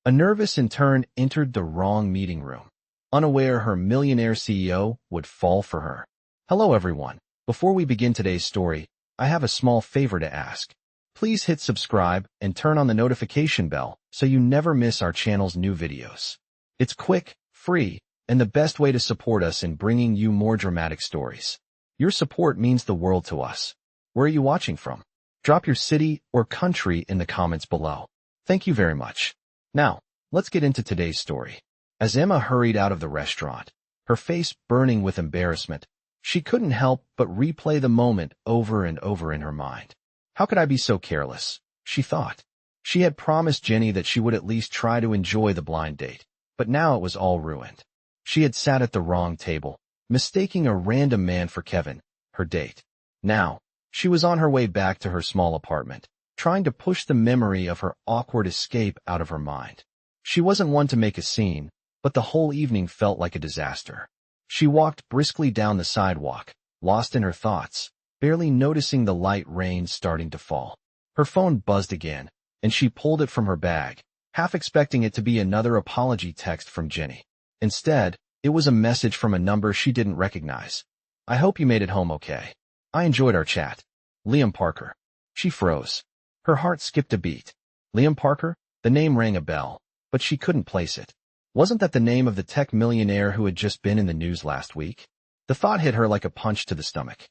A nervous intern entered the wrong meeting room, unaware her millionaire CEO would fall for her. Hello everyone. Before we begin today's story, I have a small favor to ask. Please hit subscribe and turn on the notification bell so you never miss our channel's new videos. It's quick, free, and the best way to support us in bringing you more dramatic stories. Your support means the world to us. Where are you watching from? Drop your city or country in the comments below. Thank you very much. Now, let's get into today's story. As Emma hurried out of the restaurant, her face burning with embarrassment, she couldn't help but replay the moment over and over in her mind. How could I be so careless? She thought. She had promised Jenny that she would at least try to enjoy the blind date, but now it was all ruined. She had sat at the wrong table, mistaking a random man for Kevin, her date. Now, she was on her way back to her small apartment, trying to push the memory of her awkward escape out of her mind. She wasn't one to make a scene, but the whole evening felt like a disaster. She walked briskly down the sidewalk, lost in her thoughts, barely noticing the light rain starting to fall. Her phone buzzed again, and she pulled it from her bag, half expecting it to be another apology text from Jenny. Instead, it was a message from a number she didn't recognize. I hope you made it home okay. I enjoyed our chat. Liam Parker. She froze. Her heart skipped a beat. Liam Parker? The name rang a bell, but she couldn't place it. Wasn't that the name of the tech millionaire who had just been in the news last week? The thought hit her like a punch to the stomach.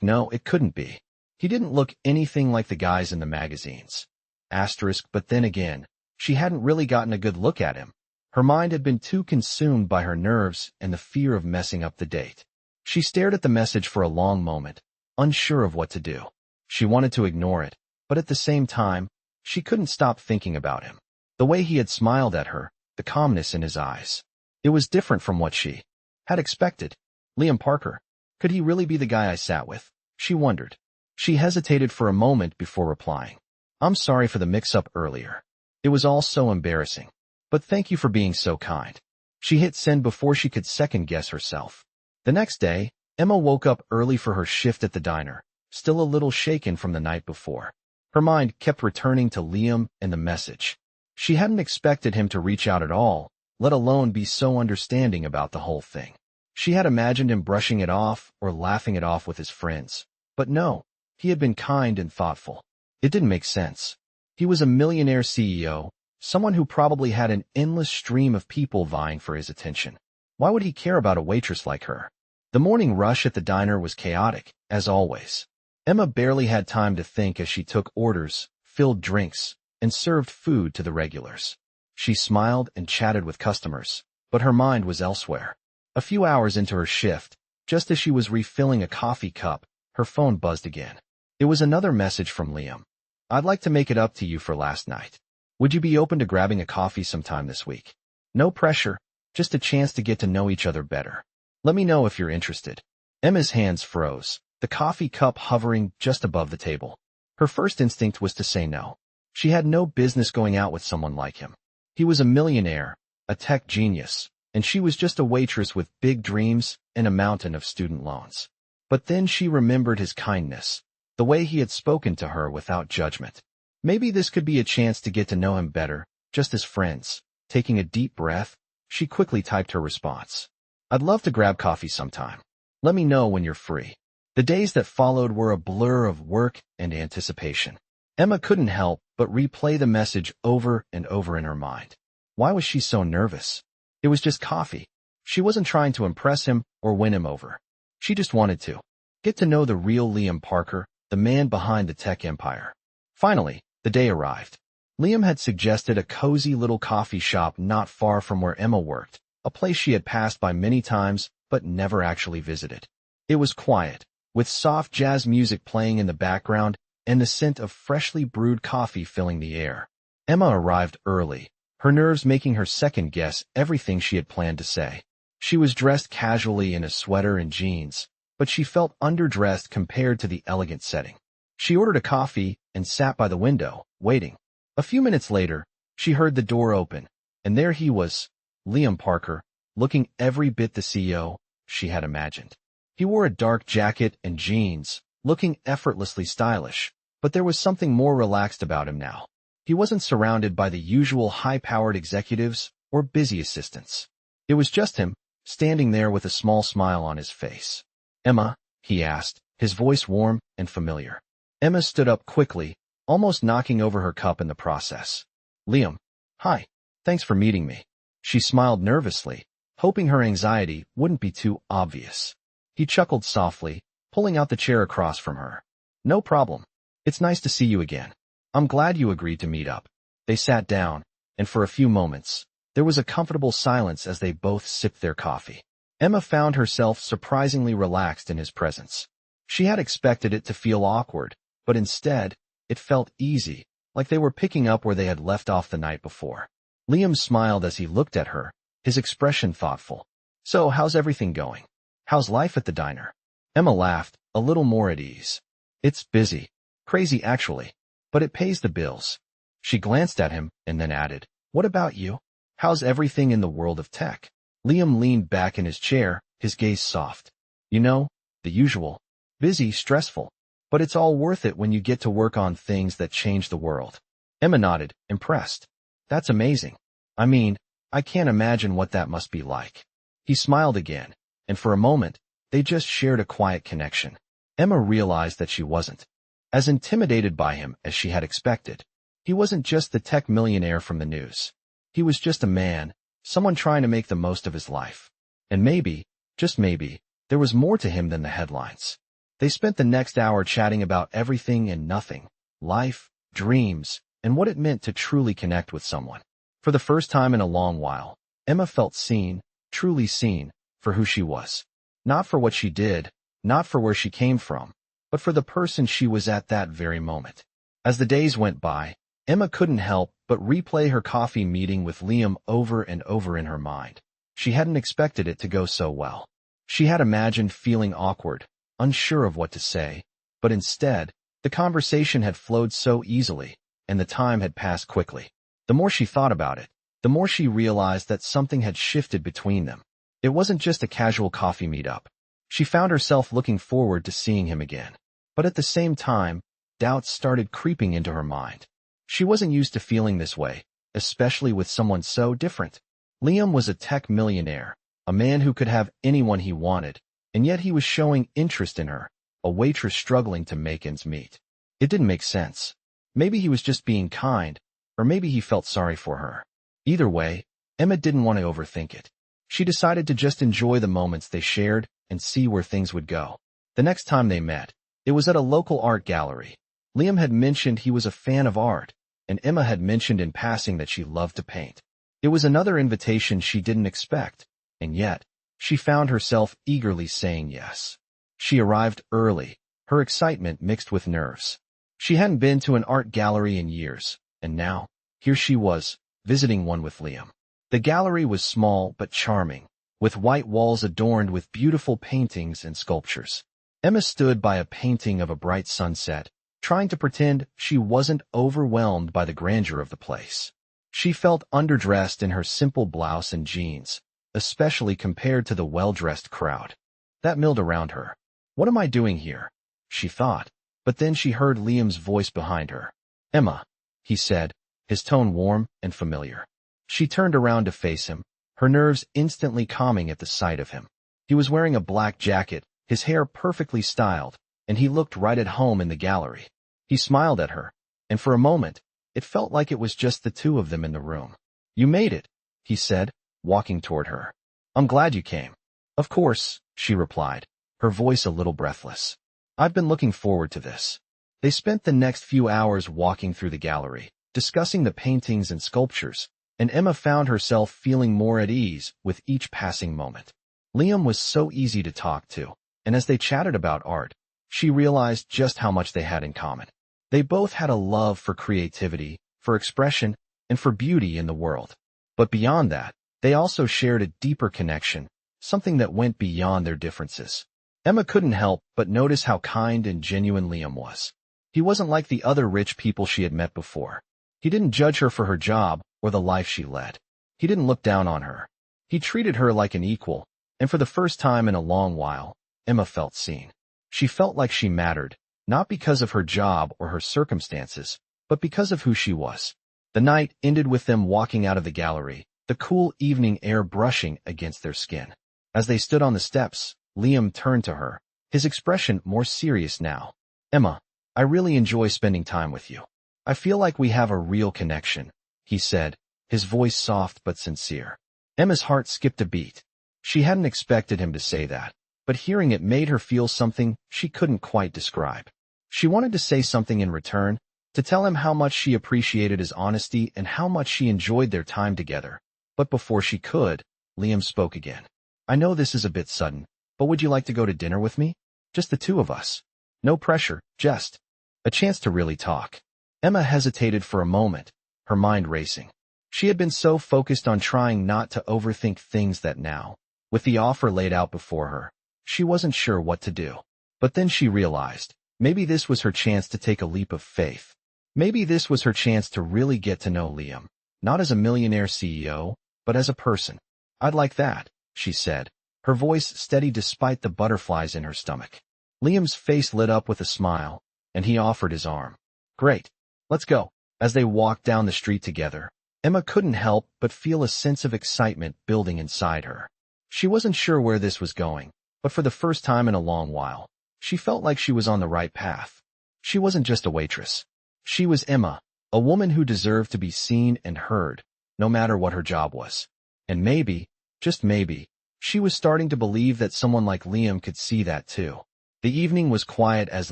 No, it couldn't be. He didn't look anything like the guys in the magazines. But then again, she hadn't really gotten a good look at him. Her mind had been too consumed by her nerves and the fear of messing up the date. She stared at the message for a long moment, unsure of what to do. She wanted to ignore it, but at the same time, she couldn't stop thinking about him. The way he had smiled at her, the calmness in his eyes. It was different from what she had expected. Liam Parker. Could he really be the guy I sat with? She wondered. She hesitated for a moment before replying. I'm sorry for the mix-up earlier. It was all so embarrassing. But thank you for being so kind. She hit send before she could second-guess herself. The next day, Emma woke up early for her shift at the diner, still a little shaken from the night before. Her mind kept returning to Liam and the message. She hadn't expected him to reach out at all, let alone be so understanding about the whole thing. She had imagined him brushing it off or laughing it off with his friends. But no, he had been kind and thoughtful. It didn't make sense. He was a millionaire CEO, someone who probably had an endless stream of people vying for his attention. Why would he care about a waitress like her? The morning rush at the diner was chaotic, as always. Emma barely had time to think as she took orders, filled drinks, and served food to the regulars. She smiled and chatted with customers, but her mind was elsewhere. A few hours into her shift, just as she was refilling a coffee cup, her phone buzzed again. It was another message from Liam. I'd like to make it up to you for last night. Would you be open to grabbing a coffee sometime this week? No pressure, just a chance to get to know each other better. Let me know if you're interested. Emma's hands froze, the coffee cup hovering just above the table. Her first instinct was to say no. She had no business going out with someone like him. He was a millionaire, a tech genius, and she was just a waitress with big dreams and a mountain of student loans. But then she remembered his kindness, the way he had spoken to her without judgment. Maybe this could be a chance to get to know him better, just as friends. Taking a deep breath, she quickly typed her response. I'd love to grab coffee sometime. Let me know when you're free. The days that followed were a blur of work and anticipation. Emma couldn't help but replay the message over and over in her mind. Why was she so nervous? It was just coffee. She wasn't trying to impress him or win him over. She just wanted to get to know the real Liam Parker, the man behind the tech empire. Finally, the day arrived. Liam had suggested a cozy little coffee shop not far from where Emma worked, a place she had passed by many times but never actually visited. It was quiet, with soft jazz music playing in the background and the scent of freshly brewed coffee filling the air. Emma arrived early, her nerves making her second-guess everything she had planned to say. She was dressed casually in a sweater and jeans, but she felt underdressed compared to the elegant setting. She ordered a coffee and sat by the window, waiting. A few minutes later, she heard the door open, and there he was, Liam Parker, looking every bit the CEO she had imagined. He wore a dark jacket and jeans, looking effortlessly stylish, but there was something more relaxed about him now. He wasn't surrounded by the usual high-powered executives or busy assistants. It was just him, standing there with a small smile on his face. "Emma?" he asked, his voice warm and familiar. Emma stood up quickly, almost knocking over her cup in the process. "Liam. Hi. Thanks for meeting me." She smiled nervously, hoping her anxiety wouldn't be too obvious. He chuckled softly, pulling out the chair across from her. "No problem. It's nice to see you again. I'm glad you agreed to meet up." They sat down, and for a few moments, there was a comfortable silence as they both sipped their coffee. Emma found herself surprisingly relaxed in his presence. She had expected it to feel awkward, but instead, it felt easy, like they were picking up where they had left off the night before. Liam smiled as he looked at her, his expression thoughtful. "So, how's everything going? How's life at the diner?" Emma laughed, a little more at ease. "It's busy. Crazy, actually. But it pays the bills." She glanced at him and then added, "What about you? How's everything in the world of tech?" Liam leaned back in his chair, his gaze soft. "You know, the usual. Busy, stressful. But it's all worth it when you get to work on things that change the world." Emma nodded, impressed. "That's amazing. I mean, I can't imagine what that must be like." He smiled again, and for a moment, they just shared a quiet connection. Emma realized that she wasn't as intimidated by him as she had expected. He wasn't just the tech millionaire from the news. He was just a man, someone trying to make the most of his life. And maybe, just maybe, there was more to him than the headlines. They spent the next hour chatting about everything and nothing, life, dreams, and what it meant to truly connect with someone. For the first time in a long while, Emma felt seen, truly seen, for who she was. Not for what she did, not for where she came from, but for the person she was at that very moment. As the days went by, Emma couldn't help but replay her coffee meeting with Liam over and over in her mind. She hadn't expected it to go so well. She had imagined feeling awkward, unsure of what to say, but instead, the conversation had flowed so easily, and the time had passed quickly. The more she thought about it, the more she realized that something had shifted between them. It wasn't just a casual coffee meetup. She found herself looking forward to seeing him again. But at the same time, doubts started creeping into her mind. She wasn't used to feeling this way, especially with someone so different. Liam was a tech millionaire, a man who could have anyone he wanted, and yet he was showing interest in her, a waitress struggling to make ends meet. It didn't make sense. Maybe he was just being kind, or maybe he felt sorry for her. Either way, Emma didn't want to overthink it. She decided to just enjoy the moments they shared and see where things would go. The next time they met, it was at a local art gallery. Liam had mentioned he was a fan of art, and Emma had mentioned in passing that she loved to paint. It was another invitation she didn't expect, and yet, she found herself eagerly saying yes. She arrived early, her excitement mixed with nerves. She hadn't been to an art gallery in years, and now, here she was, visiting one with Liam. The gallery was small but charming, with white walls adorned with beautiful paintings and sculptures. Emma stood by a painting of a bright sunset, trying to pretend she wasn't overwhelmed by the grandeur of the place. She felt underdressed in her simple blouse and jeans, especially compared to the well-dressed crowd that milled around her. "What am I doing here?" she thought, but then she heard Liam's voice behind her. "Emma," he said, his tone warm and familiar. She turned around to face him, her nerves instantly calming at the sight of him. He was wearing a black jacket, his hair perfectly styled, and he looked right at home in the gallery. He smiled at her, and for a moment, it felt like it was just the two of them in the room. "You made it," he said, walking toward her. "I'm glad you came." "Of course," she replied, her voice a little breathless. "I've been looking forward to this." They spent the next few hours walking through the gallery, discussing the paintings and sculptures, and Emma found herself feeling more at ease with each passing moment. Liam was so easy to talk to, and as they chatted about art, she realized just how much they had in common. They both had a love for creativity, for expression, and for beauty in the world. But beyond that, they also shared a deeper connection, something that went beyond their differences. Emma couldn't help but notice how kind and genuine Liam was. He wasn't like the other rich people she had met before. He didn't judge her for her job or the life she led. He didn't look down on her. He treated her like an equal, and for the first time in a long while, Emma felt seen. She felt like she mattered, not because of her job or her circumstances, but because of who she was. The night ended with them walking out of the gallery, the cool evening air brushing against their skin. As they stood on the steps, Liam turned to her, his expression more serious now. "Emma, I really enjoy spending time with you. I feel like we have a real connection," he said, his voice soft but sincere. Emma's heart skipped a beat. She hadn't expected him to say that, but hearing it made her feel something she couldn't quite describe. She wanted to say something in return, to tell him how much she appreciated his honesty and how much she enjoyed their time together. But before she could, Liam spoke again. "I know this is a bit sudden, but would you like to go to dinner with me? Just the two of us. No pressure, just a chance to really talk." Emma hesitated for a moment, her mind racing. She had been so focused on trying not to overthink things that now, with the offer laid out before her, she wasn't sure what to do. But then she realized, maybe this was her chance to take a leap of faith. Maybe this was her chance to really get to know Liam, not as a millionaire CEO, but as a person. "I'd like that," she said, her voice steady despite the butterflies in her stomach. Liam's face lit up with a smile, and he offered his arm. "Great. Let's go." As they walked down the street together, Emma couldn't help but feel a sense of excitement building inside her. She wasn't sure where this was going, but for the first time in a long while, she felt like she was on the right path. She wasn't just a waitress. She was Emma, a woman who deserved to be seen and heard, no matter what her job was. And maybe, just maybe, she was starting to believe that someone like Liam could see that too. The evening was quiet as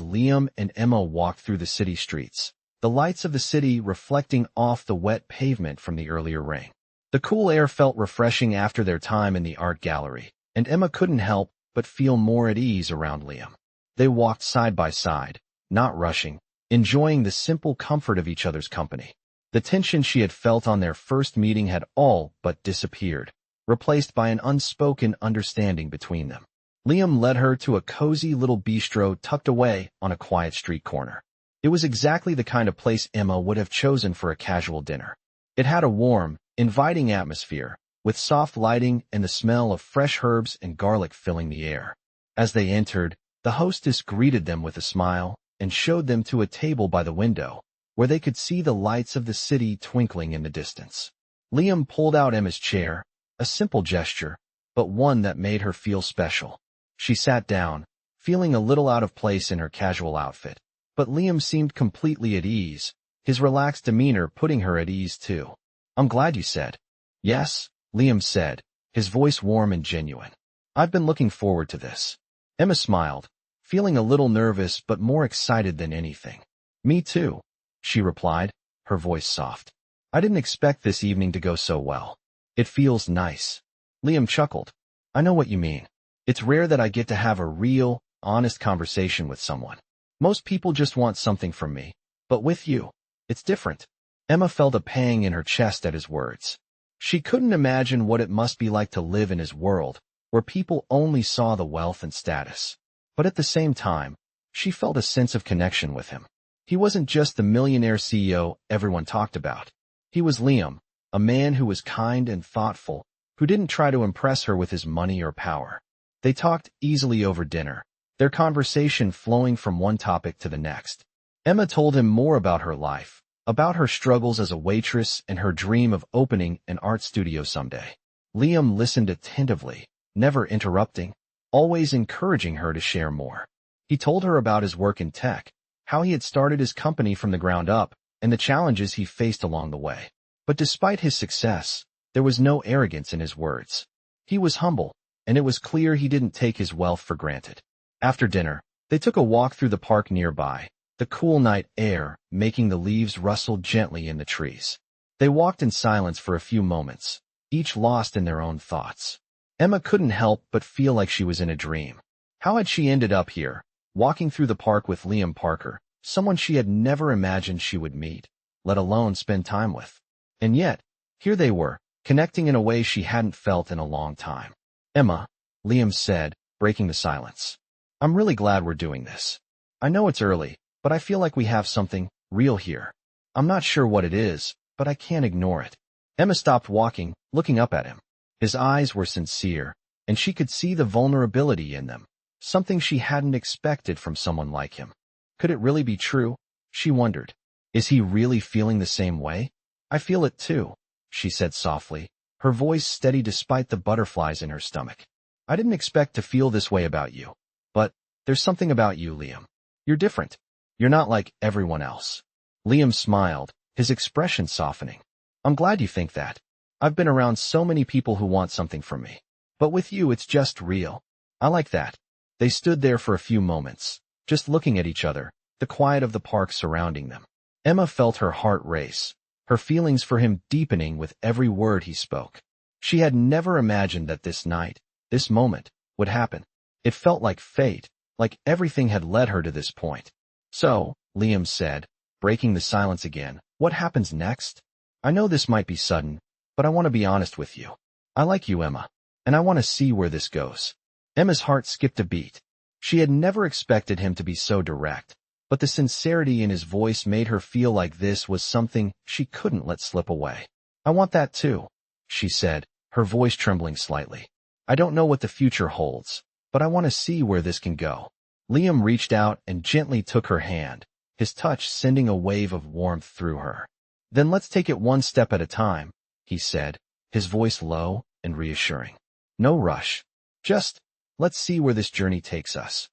Liam and Emma walked through the city streets, the lights of the city reflecting off the wet pavement from the earlier rain. The cool air felt refreshing after their time in the art gallery, and Emma couldn't help but feel more at ease around Liam. They walked side by side, not rushing, enjoying the simple comfort of each other's company. The tension she had felt on their first meeting had all but disappeared, replaced by an unspoken understanding between them. Liam led her to a cozy little bistro tucked away on a quiet street corner. It was exactly the kind of place Emma would have chosen for a casual dinner. It had a warm, inviting atmosphere, with soft lighting and the smell of fresh herbs and garlic filling the air. As they entered, the hostess greeted them with a smile and showed them to a table by the window, where they could see the lights of the city twinkling in the distance. Liam pulled out Emma's chair, a simple gesture, but one that made her feel special. She sat down, feeling a little out of place in her casual outfit, but Liam seemed completely at ease, his relaxed demeanor putting her at ease too. "I'm glad you said." "Yes," Liam said, his voice warm and genuine. "I've been looking forward to this." Emma smiled, feeling a little nervous but more excited than anything. "Me too," she replied, her voice soft. "I didn't expect this evening to go so well. It feels nice." Liam chuckled. "I know what you mean. It's rare that I get to have a real, honest conversation with someone. Most people just want something from me, but with you, it's different." Emma felt a pang in her chest at his words. She couldn't imagine what it must be like to live in his world, where people only saw the wealth and status. But at the same time, she felt a sense of connection with him. He wasn't just the millionaire CEO everyone talked about. He was Liam, a man who was kind and thoughtful, who didn't try to impress her with his money or power. They talked easily over dinner, their conversation flowing from one topic to the next. Emma told him more about her life, about her struggles as a waitress and her dream of opening an art studio someday. Liam listened attentively, never interrupting, always encouraging her to share more. He told her about his work in tech, how he had started his company from the ground up, and the challenges he faced along the way. But despite his success, there was no arrogance in his words. He was humble, and it was clear he didn't take his wealth for granted. After dinner, they took a walk through the park nearby, the cool night air making the leaves rustle gently in the trees. They walked in silence for a few moments, each lost in their own thoughts. Emma couldn't help but feel like she was in a dream. How had she ended up here, walking through the park with Liam Parker, someone she had never imagined she would meet, let alone spend time with? And yet, here they were, connecting in a way she hadn't felt in a long time. "Emma," Liam said, breaking the silence. "I'm really glad we're doing this. I know it's early, but I feel like we have something real here. I'm not sure what it is, but I can't ignore it." Emma stopped walking, looking up at him. His eyes were sincere, and she could see the vulnerability in them, something she hadn't expected from someone like him. Could it really be true? She wondered. Is he really feeling the same way? I feel it too, she said softly, her voice steady despite the butterflies in her stomach. I didn't expect to feel this way about you. But there's something about you, Liam. You're different. You're not like everyone else. Liam smiled, his expression softening. I'm glad you think that. I've been around so many people who want something from me. But with you, it's just real. I like that. They stood there for a few moments, just looking at each other, the quiet of the park surrounding them. Emma felt her heart race, her feelings for him deepening with every word he spoke. She had never imagined that this night, this moment, would happen. It felt like fate, like everything had led her to this point. So, Liam said, breaking the silence again, what happens next? I know this might be sudden, but I want to be honest with you. I like you, Emma, and I want to see where this goes. Emma's heart skipped a beat. She had never expected him to be so direct, but the sincerity in his voice made her feel like this was something she couldn't let slip away. I want that too, she said, her voice trembling slightly. I don't know what the future holds, but I want to see where this can go. Liam reached out and gently took her hand, his touch sending a wave of warmth through her. Then let's take it one step at a time, he said, his voice low and reassuring. No rush. Just, let's see where this journey takes us.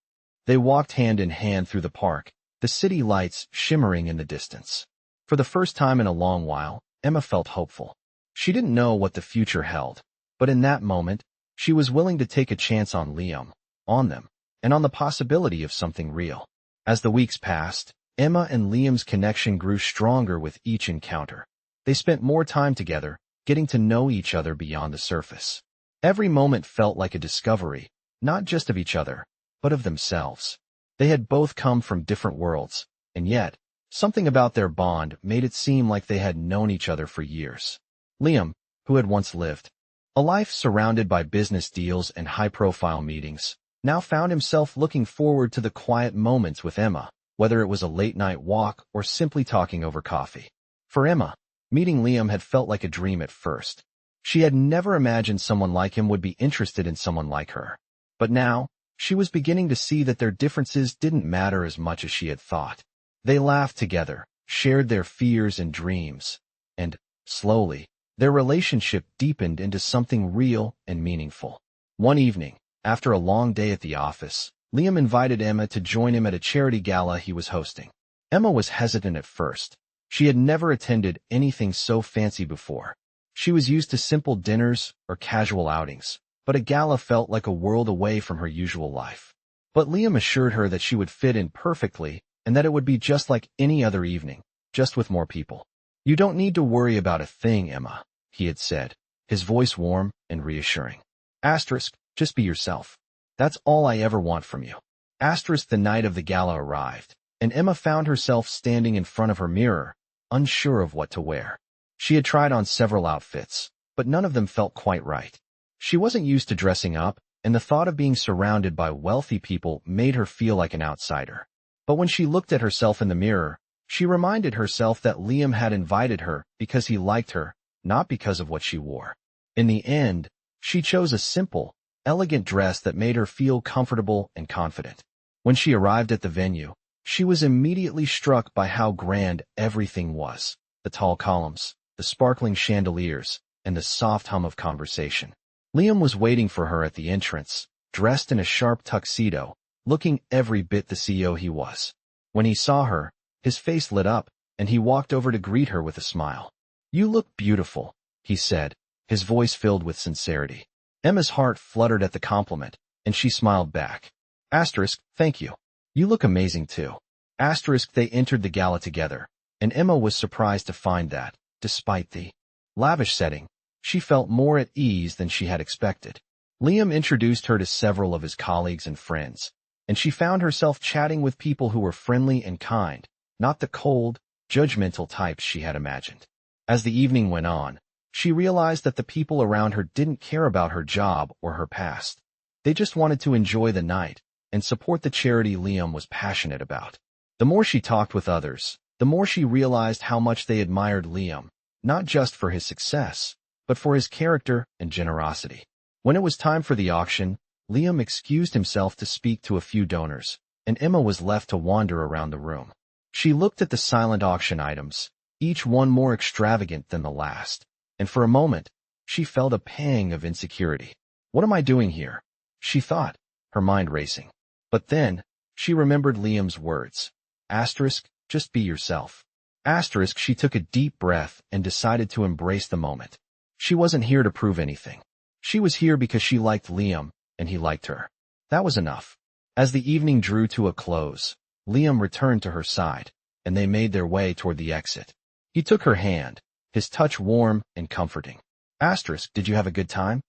They walked hand in hand through the park, the city lights shimmering in the distance. For the first time in a long while, Emma felt hopeful. She didn't know what the future held, but in that moment, she was willing to take a chance on Liam, on them, and on the possibility of something real. As the weeks passed, Emma and Liam's connection grew stronger with each encounter. They spent more time together, getting to know each other beyond the surface. Every moment felt like a discovery, not just of each other, but of themselves. They had both come from different worlds, and yet, something about their bond made it seem like they had known each other for years. Liam, who had once lived a life surrounded by business deals and high-profile meetings, now found himself looking forward to the quiet moments with Emma, whether it was a late-night walk or simply talking over coffee. For Emma, meeting Liam had felt like a dream at first. She had never imagined someone like him would be interested in someone like her. But now, she was beginning to see that their differences didn't matter as much as she had thought. They laughed together, shared their fears and dreams, and, slowly, their relationship deepened into something real and meaningful. One evening, after a long day at the office, Liam invited Emma to join him at a charity gala he was hosting. Emma was hesitant at first. She had never attended anything so fancy before. She was used to simple dinners or casual outings, but a gala felt like a world away from her usual life. But Liam assured her that she would fit in perfectly and that it would be just like any other evening, just with more people. You don't need to worry about a thing, Emma, he had said, his voice warm and reassuring. Just be yourself. That's all I ever want from you. The night of the gala arrived, and Emma found herself standing in front of her mirror, unsure of what to wear. She had tried on several outfits, but none of them felt quite right. She wasn't used to dressing up, and the thought of being surrounded by wealthy people made her feel like an outsider. But when she looked at herself in the mirror, she reminded herself that Liam had invited her because he liked her, not because of what she wore. In the end, she chose a simple, elegant dress that made her feel comfortable and confident. When she arrived at the venue, she was immediately struck by how grand everything was. The tall columns, the sparkling chandeliers, and the soft hum of conversation. Liam was waiting for her at the entrance, dressed in a sharp tuxedo, looking every bit the CEO he was. When he saw her, his face lit up, and he walked over to greet her with a smile. You look beautiful, he said, his voice filled with sincerity. Emma's heart fluttered at the compliment, and she smiled back. Thank you. You look amazing too. They entered the gala together, and Emma was surprised to find that, despite the lavish setting, she felt more at ease than she had expected. Liam introduced her to several of his colleagues and friends, and she found herself chatting with people who were friendly and kind, not the cold, judgmental types she had imagined. As the evening went on, she realized that the people around her didn't care about her job or her past. They just wanted to enjoy the night and support the charity Liam was passionate about. The more she talked with others, the more she realized how much they admired Liam, not just for his success, but for his character and generosity. When it was time for the auction, Liam excused himself to speak to a few donors, and Emma was left to wander around the room. She looked at the silent auction items, each one more extravagant than the last, and for a moment, she felt a pang of insecurity. What am I doing here? She thought, her mind racing. But then, she remembered Liam's words. Asterisk, just be yourself. Asterisk, she took a deep breath and decided to embrace the moment. She wasn't here to prove anything. She was here because she liked Liam, and he liked her. That was enough. As the evening drew to a close, Liam returned to her side, and they made their way toward the exit. He took her hand, his touch warm and comforting. Asterisk, did you have a good time?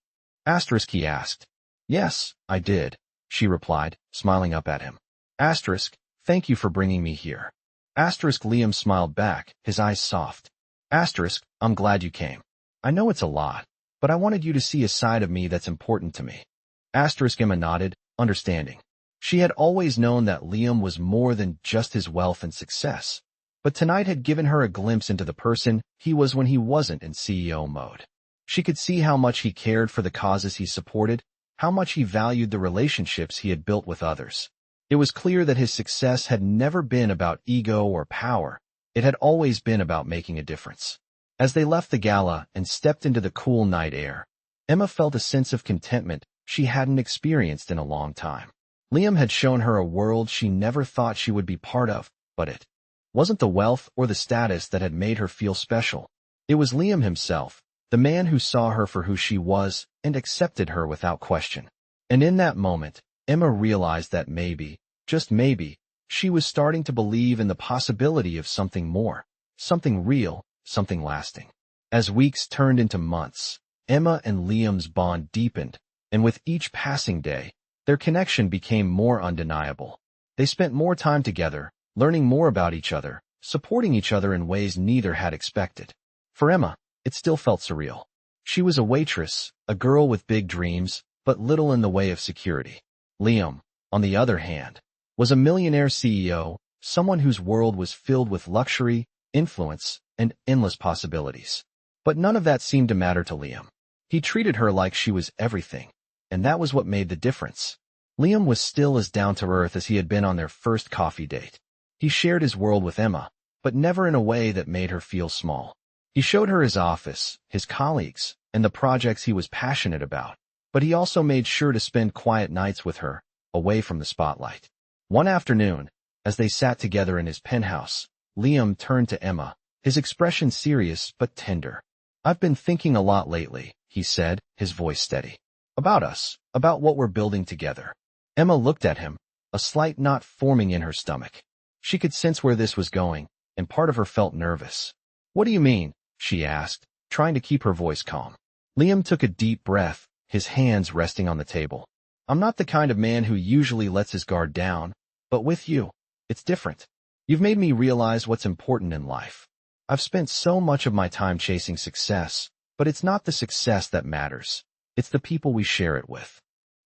Asterisk, he asked. Yes, I did, she replied, smiling up at him. Asterisk, thank you for bringing me here. Asterisk, Liam smiled back, his eyes soft. Asterisk, I'm glad you came. I know it's a lot, but I wanted you to see a side of me that's important to me. Asterisk, Emma nodded, understanding. She had always known that Liam was more than just his wealth and success, but tonight had given her a glimpse into the person he was when he wasn't in CEO mode. She could see how much he cared for the causes he supported, how much he valued the relationships he had built with others. It was clear that his success had never been about ego or power. It had always been about making a difference. As they left the gala and stepped into the cool night air, Emma felt a sense of contentment she hadn't experienced in a long time. Liam had shown her a world she never thought she would be part of, but it wasn't the wealth or the status that had made her feel special. It was Liam himself, the man who saw her for who she was and accepted her without question. And in that moment, Emma realized that maybe, just maybe, she was starting to believe in the possibility of something more, something real, something lasting. As weeks turned into months, Emma and Liam's bond deepened, and with each passing day, their connection became more undeniable. They spent more time together, learning more about each other, supporting each other in ways neither had expected. For Emma, it still felt surreal. She was a waitress, a girl with big dreams, but little in the way of security. Liam, on the other hand, was a millionaire CEO, someone whose world was filled with luxury, influence, and endless possibilities. But none of that seemed to matter to Liam. He treated her like she was everything, and that was what made the difference. Liam was still as down-to-earth as he had been on their first coffee date. He shared his world with Emma, but never in a way that made her feel small. He showed her his office, his colleagues, and the projects he was passionate about, but he also made sure to spend quiet nights with her, away from the spotlight. One afternoon, as they sat together in his penthouse, Liam turned to Emma, his expression serious but tender. I've been thinking a lot lately, he said, his voice steady. About us, about what we're building together. Emma looked at him, a slight knot forming in her stomach. She could sense where this was going, and part of her felt nervous. What do you mean? She asked, trying to keep her voice calm. Liam took a deep breath, his hands resting on the table. I'm not the kind of man who usually lets his guard down, but with you, it's different. You've made me realize what's important in life. I've spent so much of my time chasing success, but it's not the success that matters. It's the people we share it with.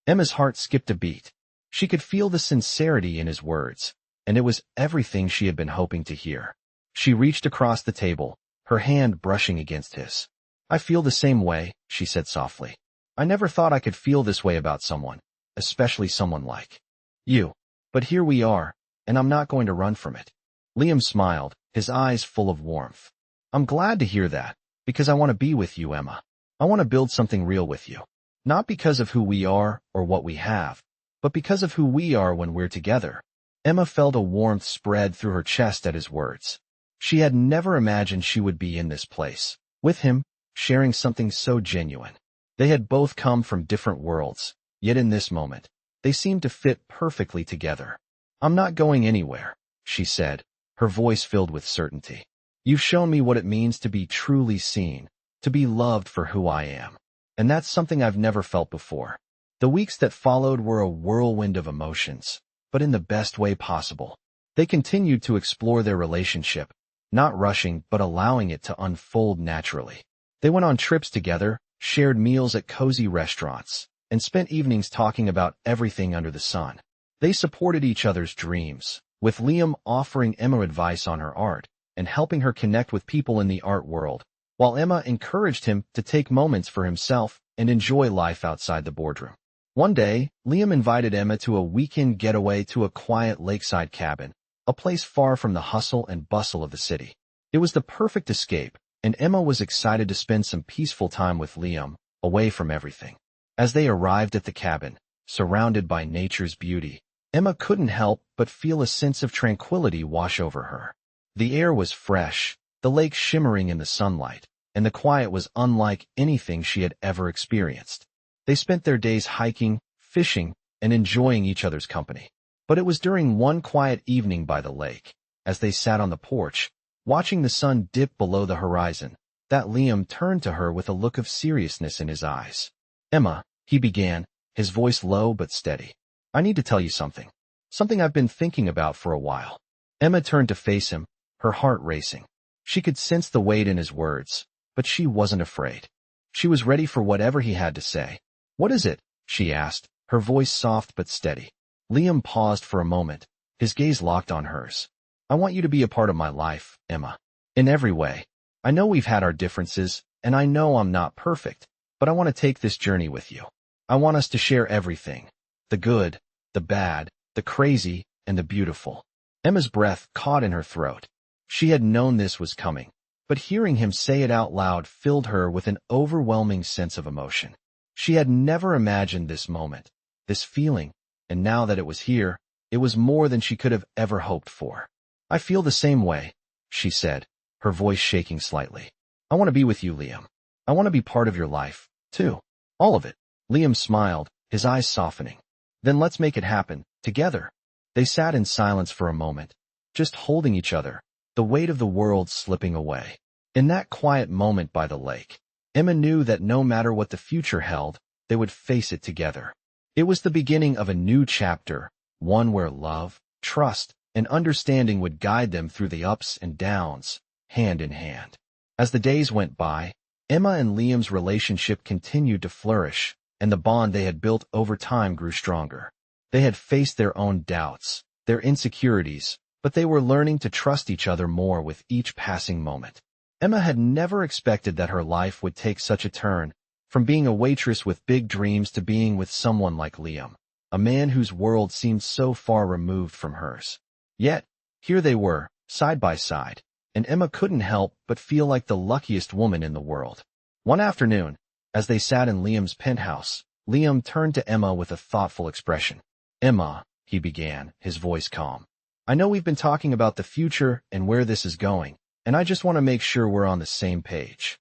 Emma's heart skipped a beat. She could feel the sincerity in his words, and it was everything she had been hoping to hear. She reached across the table, her hand brushing against his. I feel the same way, she said softly. I never thought I could feel this way about someone, especially someone like you. But here we are, and I'm not going to run from it. Liam smiled, his eyes full of warmth. I'm glad to hear that, because I want to be with you, Emma. I want to build something real with you. Not because of who we are or what we have, but because of who we are when we're together. Emma felt a warmth spread through her chest at his words. She had never imagined she would be in this place, with him, sharing something so genuine. They had both come from different worlds, yet in this moment, they seemed to fit perfectly together. I'm not going anywhere, she said, her voice filled with certainty. You've shown me what it means to be truly seen, to be loved for who I am. And that's something I've never felt before. The weeks that followed were a whirlwind of emotions, but in the best way possible. They continued to explore their relationship, not rushing but allowing it to unfold naturally. They went on trips together, shared meals at cozy restaurants, and spent evenings talking about everything under the sun. They supported each other's dreams, with Liam offering Emma advice on her art and helping her connect with people in the art world, while Emma encouraged him to take moments for himself and enjoy life outside the boardroom. One day, Liam invited Emma to a weekend getaway to a quiet lakeside cabin, a place far from the hustle and bustle of the city. It was the perfect escape, and Emma was excited to spend some peaceful time with Liam, away from everything. As they arrived at the cabin, surrounded by nature's beauty, Emma couldn't help but feel a sense of tranquility wash over her. The air was fresh, the lake shimmering in the sunlight, and the quiet was unlike anything she had ever experienced. They spent their days hiking, fishing, and enjoying each other's company. But it was during one quiet evening by the lake, as they sat on the porch, watching the sun dip below the horizon, that Liam turned to her with a look of seriousness in his eyes. "Emma," he began, his voice low but steady. "I need to tell you something. Something I've been thinking about for a while." Emma turned to face him, her heart racing. She could sense the weight in his words, but she wasn't afraid. She was ready for whatever he had to say. "What is it?" she asked, her voice soft but steady. Liam paused for a moment, his gaze locked on hers. "I want you to be a part of my life, Emma. In every way. I know we've had our differences, and I know I'm not perfect, but I want to take this journey with you. I want us to share everything. The good, the bad, the crazy, and the beautiful." Emma's breath caught in her throat. She had known this was coming, but hearing him say it out loud filled her with an overwhelming sense of emotion. She had never imagined this moment, this feeling, and now that it was here, it was more than she could have ever hoped for. "I feel the same way," she said, her voice shaking slightly. "I want to be with you, Liam. I want to be part of your life, too. All of it." Liam smiled, his eyes softening. "Then let's make it happen, together." They sat in silence for a moment, just holding each other, the weight of the world slipping away. In that quiet moment by the lake, Emma knew that no matter what the future held, they would face it together. It was the beginning of a new chapter, one where love, trust, and understanding would guide them through the ups and downs, hand in hand. As the days went by, Emma and Liam's relationship continued to flourish, and the bond they had built over time grew stronger. They had faced their own doubts, their insecurities, but they were learning to trust each other more with each passing moment. Emma had never expected that her life would take such a turn, from being a waitress with big dreams to being with someone like Liam, a man whose world seemed so far removed from hers. Yet, here they were, side by side, and Emma couldn't help but feel like the luckiest woman in the world. One afternoon, as they sat in Liam's penthouse, Liam turned to Emma with a thoughtful expression. "Emma," he began, his voice calm. "I know we've been talking about the future and where this is going, and I just want to make sure we're on the same page."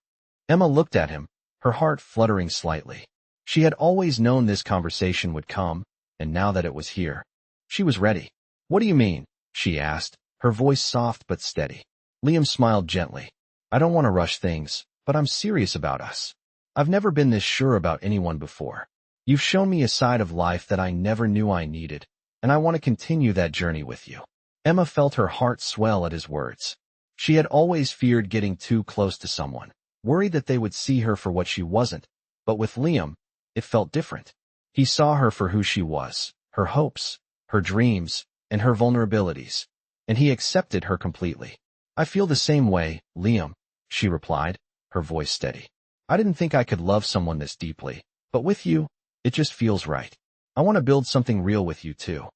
Emma looked at him, her heart fluttering slightly. She had always known this conversation would come, and now that it was here, she was ready. "What do you mean?" she asked, her voice soft but steady. Liam smiled gently. "I don't want to rush things, but I'm serious about us. I've never been this sure about anyone before. You've shown me a side of life that I never knew I needed, and I want to continue that journey with you." Emma felt her heart swell at his words. She had always feared getting too close to someone, worried that they would see her for what she wasn't, but with Liam, it felt different. He saw her for who she was, her hopes, her dreams, and her vulnerabilities, and he accepted her completely. "I feel the same way, Liam," she replied, her voice steady. "I didn't think I could love someone this deeply, but with you, it just feels right. I want to build something real with you too."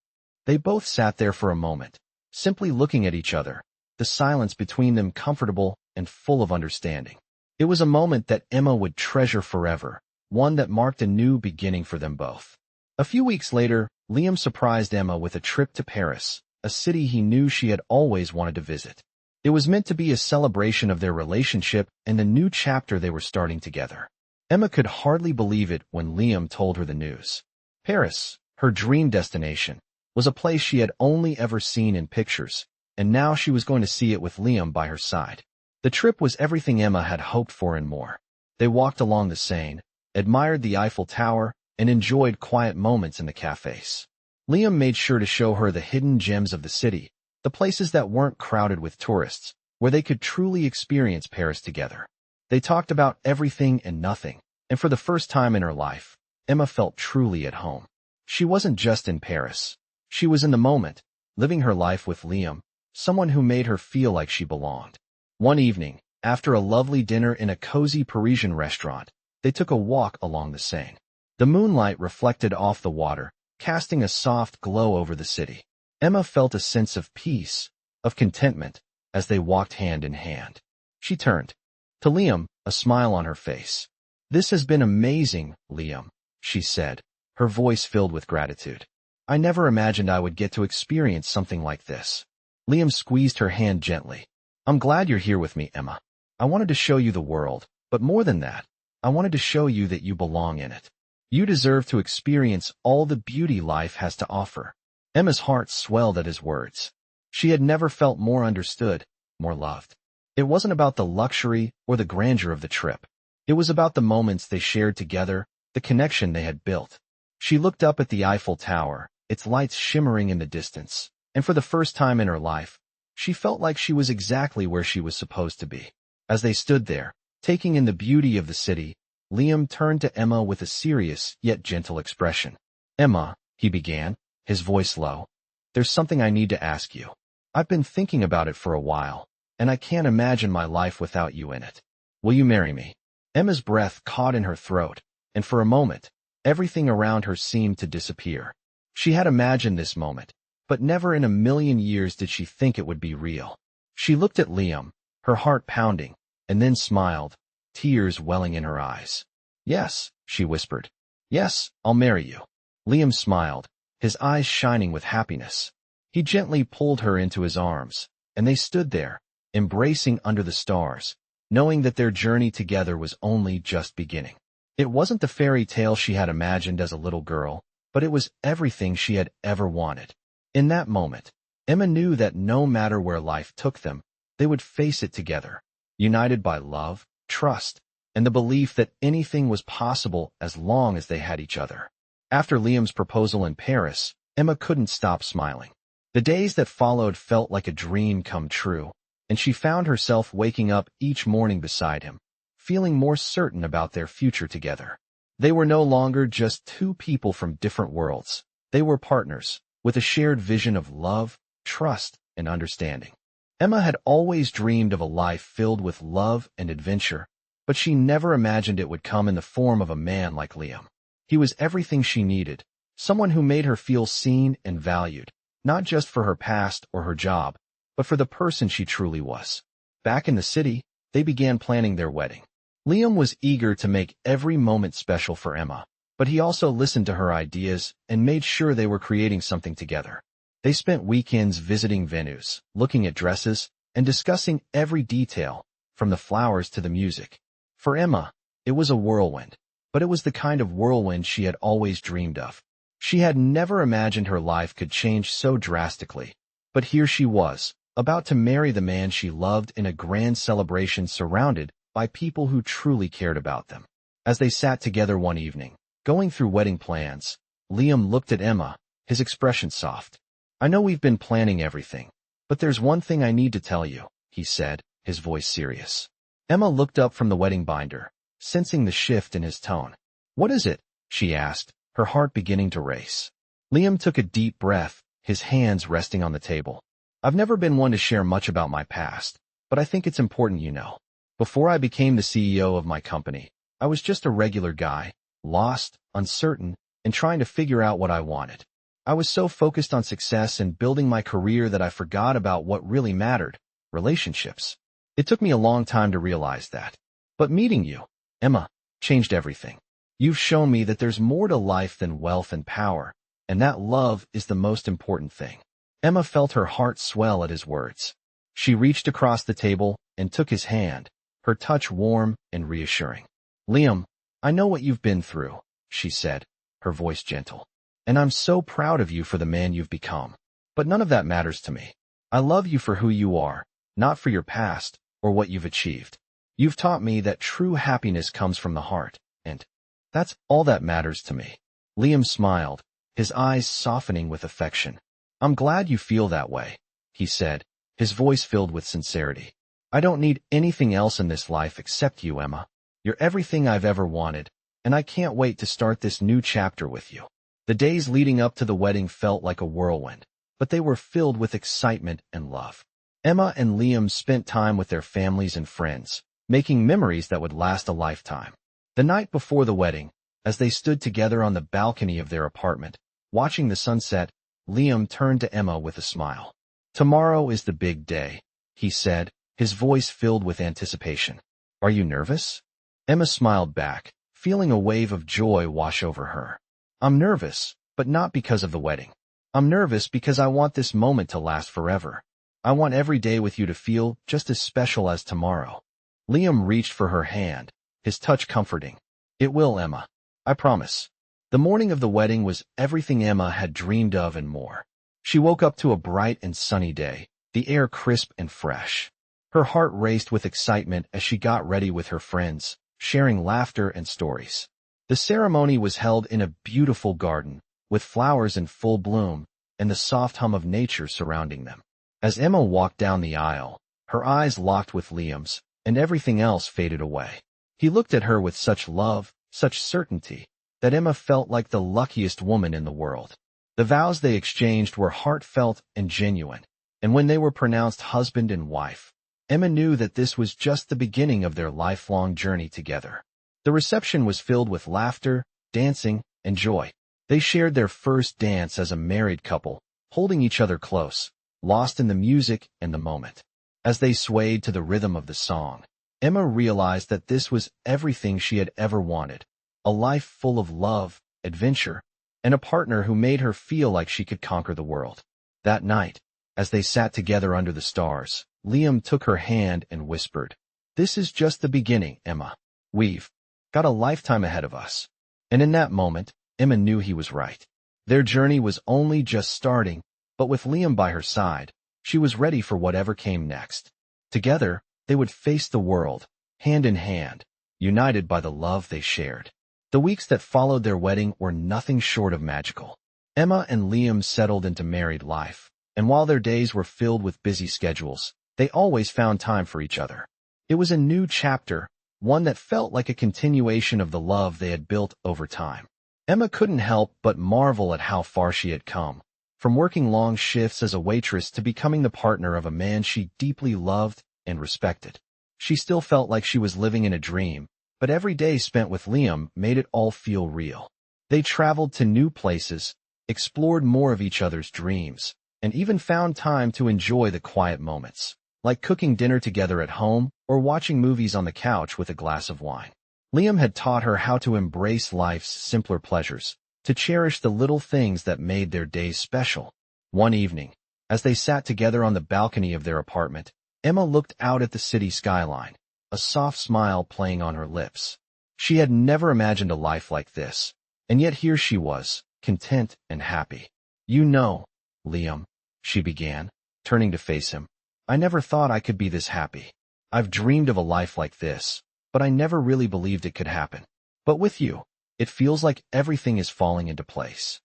They both sat there for a moment, simply looking at each other, the silence between them comfortable and full of understanding. It was a moment that Emma would treasure forever, one that marked a new beginning for them both. A few weeks later, Liam surprised Emma with a trip to Paris, a city he knew she had always wanted to visit. It was meant to be a celebration of their relationship and the new chapter they were starting together. Emma could hardly believe it when Liam told her the news. Paris, her dream destination, was a place she had only ever seen in pictures, and now she was going to see it with Liam by her side. The trip was everything Emma had hoped for and more. They walked along the Seine, admired the Eiffel Tower, and enjoyed quiet moments in the cafes. Liam made sure to show her the hidden gems of the city, the places that weren't crowded with tourists, where they could truly experience Paris together. They talked about everything and nothing, and for the first time in her life, Emma felt truly at home. She wasn't just in Paris. She was in the moment, living her life with Liam, someone who made her feel like she belonged. One evening, after a lovely dinner in a cozy Parisian restaurant, they took a walk along the Seine. The moonlight reflected off the water, casting a soft glow over the city. Emma felt a sense of peace, of contentment, as they walked hand in hand. She turned to Liam, a smile on her face. "This has been amazing, Liam," she said, her voice filled with gratitude. "I never imagined I would get to experience something like this." Liam squeezed her hand gently. "I'm glad you're here with me, Emma. I wanted to show you the world, but more than that, I wanted to show you that you belong in it. You deserve to experience all the beauty life has to offer." Emma's heart swelled at his words. She had never felt more understood, more loved. It wasn't about the luxury or the grandeur of the trip. It was about the moments they shared together, the connection they had built. She looked up at the Eiffel Tower, its lights shimmering in the distance, and for the first time in her life, she felt like she was exactly where she was supposed to be. As they stood there, taking in the beauty of the city, Liam turned to Emma with a serious yet gentle expression. "Emma," he began, his voice low, "there's something I need to ask you. I've been thinking about it for a while, and I can't imagine my life without you in it. Will you marry me?" Emma's breath caught in her throat, and for a moment, everything around her seemed to disappear. She had imagined this moment, but never in a million years did she think it would be real. She looked at Liam, her heart pounding, and then smiled, tears welling in her eyes. "Yes," she whispered. "Yes, I'll marry you." Liam smiled, his eyes shining with happiness. He gently pulled her into his arms, and they stood there, embracing under the stars, knowing that their journey together was only just beginning. It wasn't the fairy tale she had imagined as a little girl, but it was everything she had ever wanted. In that moment, Emma knew that no matter where life took them, they would face it together, united by love, trust, and the belief that anything was possible as long as they had each other. After Liam's proposal in Paris, Emma couldn't stop smiling. The days that followed felt like a dream come true, and she found herself waking up each morning beside him, feeling more certain about their future together. They were no longer just two people from different worlds. They were partners, with a shared vision of love, trust, and understanding. Emma had always dreamed of a life filled with love and adventure, but she never imagined it would come in the form of a man like Liam. He was everything she needed, someone who made her feel seen and valued, not just for her past or her job, but for the person she truly was. Back in the city, they began planning their wedding. Liam was eager to make every moment special for Emma, but he also listened to her ideas and made sure they were creating something together. They spent weekends visiting venues, looking at dresses, and discussing every detail, from the flowers to the music. For Emma, it was a whirlwind, but it was the kind of whirlwind she had always dreamed of. She had never imagined her life could change so drastically, but here she was, about to marry the man she loved in a grand celebration surrounded by people who truly cared about them. As they sat together one evening, going through wedding plans, Liam looked at Emma, his expression soft. "I know we've been planning everything, but there's one thing I need to tell you," he said, his voice serious. Emma looked up from the wedding binder, sensing the shift in his tone. "What is it?" she asked, her heart beginning to race. Liam took a deep breath, his hands resting on the table. "I've never been one to share much about my past, but I think it's important you know. Before I became the CEO of my company, I was just a regular guy, lost, uncertain, and trying to figure out what I wanted. I was so focused on success and building my career that I forgot about what really mattered, relationships. It took me a long time to realize that. But meeting you, Emma, changed everything. You've shown me that there's more to life than wealth and power, and that love is the most important thing." Emma felt her heart swell at his words. She reached across the table and took his hand, her touch warm and reassuring. "Liam, I know what you've been through," she said, her voice gentle. "And I'm so proud of you for the man you've become. But none of that matters to me. I love you for who you are, not for your past or what you've achieved. You've taught me that true happiness comes from the heart, and that's all that matters to me." Liam smiled, his eyes softening with affection. "I'm glad you feel that way," he said, his voice filled with sincerity. "I don't need anything else in this life except you, Emma. You're everything I've ever wanted, and I can't wait to start this new chapter with you." The days leading up to the wedding felt like a whirlwind, but they were filled with excitement and love. Emma and Liam spent time with their families and friends, making memories that would last a lifetime. The night before the wedding, as they stood together on the balcony of their apartment, watching the sunset, Liam turned to Emma with a smile. "Tomorrow is the big day," he said, his voice filled with anticipation. "Are you nervous?" Emma smiled back, feeling a wave of joy wash over her. "I'm nervous, but not because of the wedding. I'm nervous because I want this moment to last forever. I want every day with you to feel just as special as tomorrow." Liam reached for her hand, his touch comforting. "It will, Emma. I promise." The morning of the wedding was everything Emma had dreamed of and more. She woke up to a bright and sunny day, the air crisp and fresh. Her heart raced with excitement as she got ready with her friends, sharing laughter and stories. The ceremony was held in a beautiful garden, with flowers in full bloom, and the soft hum of nature surrounding them. As Emma walked down the aisle, her eyes locked with Liam's, and everything else faded away. He looked at her with such love, such certainty, that Emma felt like the luckiest woman in the world. The vows they exchanged were heartfelt and genuine, and when they were pronounced husband and wife, Emma knew that this was just the beginning of their lifelong journey together. The reception was filled with laughter, dancing, and joy. They shared their first dance as a married couple, holding each other close, lost in the music and the moment. As they swayed to the rhythm of the song, Emma realized that this was everything she had ever wanted, a life full of love, adventure, and a partner who made her feel like she could conquer the world. That night, as they sat together under the stars, Liam took her hand and whispered, "This is just the beginning, Emma. We've got a lifetime ahead of us." And in that moment, Emma knew he was right. Their journey was only just starting, but with Liam by her side, she was ready for whatever came next. Together, they would face the world, hand in hand, united by the love they shared. The weeks that followed their wedding were nothing short of magical. Emma and Liam settled into married life, and while their days were filled with busy schedules, they always found time for each other. It was a new chapter, one that felt like a continuation of the love they had built over time. Emma couldn't help but marvel at how far she had come, from working long shifts as a waitress to becoming the partner of a man she deeply loved and respected. She still felt like she was living in a dream, but every day spent with Liam made it all feel real. They traveled to new places, explored more of each other's dreams, and even found time to enjoy the quiet moments, like cooking dinner together at home or watching movies on the couch with a glass of wine. Liam had taught her how to embrace life's simpler pleasures, to cherish the little things that made their days special. One evening, as they sat together on the balcony of their apartment, Emma looked out at the city skyline, a soft smile playing on her lips. She had never imagined a life like this, and yet here she was, content and happy. "You know, Liam," she began, turning to face him, "I never thought I could be this happy. I've dreamed of a life like this, but I never really believed it could happen. But with you, it feels like everything is falling into place."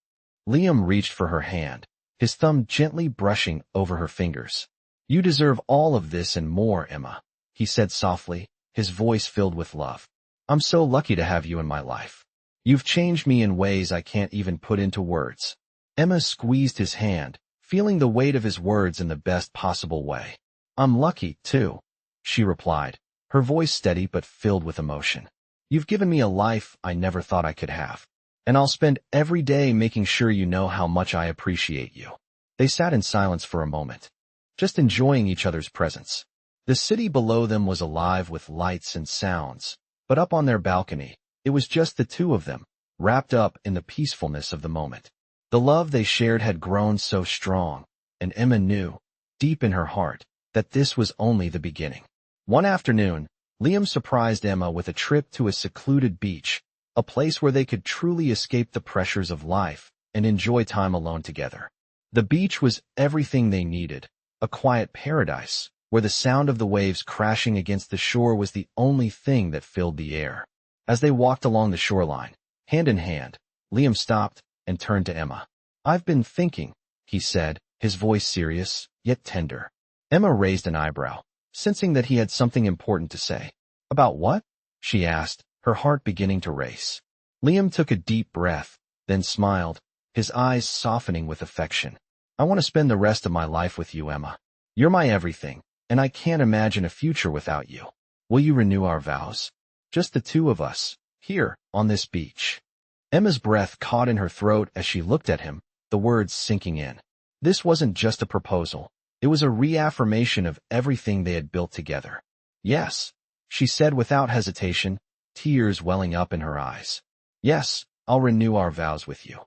Liam reached for her hand, his thumb gently brushing over her fingers. "You deserve all of this and more, Emma," he said softly, his voice filled with love. "I'm so lucky to have you in my life. You've changed me in ways I can't even put into words." Emma squeezed his hand, feeling the weight of his words in the best possible way. "I'm lucky, too," she replied, her voice steady but filled with emotion. "You've given me a life I never thought I could have, and I'll spend every day making sure you know how much I appreciate you." They sat in silence for a moment, just enjoying each other's presence. The city below them was alive with lights and sounds, but up on their balcony, it was just the two of them, wrapped up in the peacefulness of the moment. The love they shared had grown so strong, and Emma knew, deep in her heart, that this was only the beginning. One afternoon, Liam surprised Emma with a trip to a secluded beach, a place where they could truly escape the pressures of life and enjoy time alone together. The beach was everything they needed, a quiet paradise, where the sound of the waves crashing against the shore was the only thing that filled the air. As they walked along the shoreline, hand in hand, Liam stopped and turned to Emma. "I've been thinking," he said, his voice serious, yet tender. Emma raised an eyebrow, sensing that he had something important to say. "About what?" she asked, her heart beginning to race. Liam took a deep breath, then smiled, his eyes softening with affection. "I want to spend the rest of my life with you, Emma. You're my everything, and I can't imagine a future without you. Will you renew our vows? Just the two of us, here, on this beach." Emma's breath caught in her throat as she looked at him, the words sinking in. This wasn't just a proposal. It was a reaffirmation of everything they had built together. Yes, she said without hesitation, tears welling up in her eyes. Yes, I'll renew our vows with you.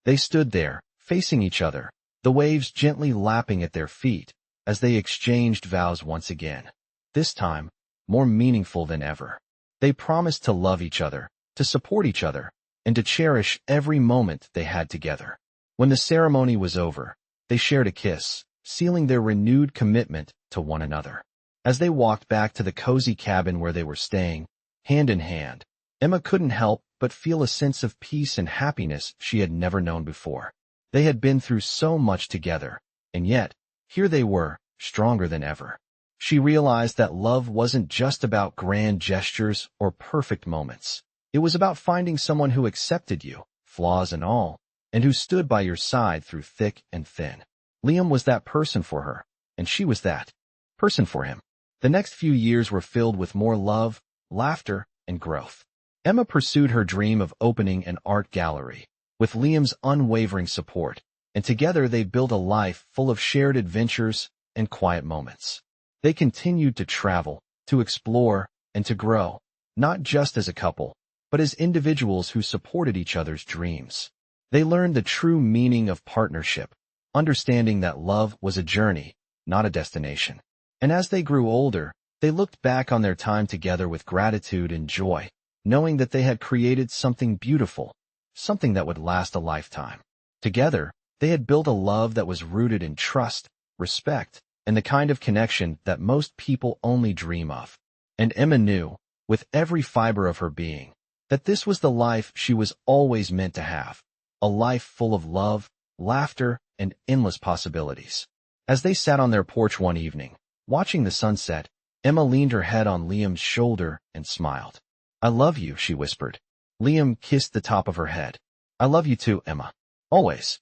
They stood there, facing each other, the waves gently lapping at their feet, as they exchanged vows once again. This time, more meaningful than ever. They promised to love each other, to support each other, and to cherish every moment they had together. When the ceremony was over, they shared a kiss, sealing their renewed commitment to one another. As they walked back to the cozy cabin where they were staying, hand in hand, Emma couldn't help but feel a sense of peace and happiness she had never known before. They had been through so much together, and yet, here they were, stronger than ever. She realized that love wasn't just about grand gestures or perfect moments. It was about finding someone who accepted you, flaws and all, and who stood by your side through thick and thin. Liam was that person for her, and she was that person for him. The next few years were filled with more love, laughter, and growth. Emma pursued her dream of opening an art gallery, with Liam's unwavering support, and together they built a life full of shared adventures and quiet moments. They continued to travel, to explore, and to grow, not just as a couple, but as individuals who supported each other's dreams. They learned the true meaning of partnership, understanding that love was a journey, not a destination. And as they grew older, they looked back on their time together with gratitude and joy, knowing that they had created something beautiful, something that would last a lifetime. Together, they had built a love that was rooted in trust, respect, and the kind of connection that most people only dream of. And Emma knew, with every fiber of her being, that this was the life she was always meant to have, a life full of love, laughter, and endless possibilities. As they sat on their porch one evening, watching the sunset, Emma leaned her head on Liam's shoulder and smiled. "I love you," she whispered. Liam kissed the top of her head. "I love you too, Emma. Always."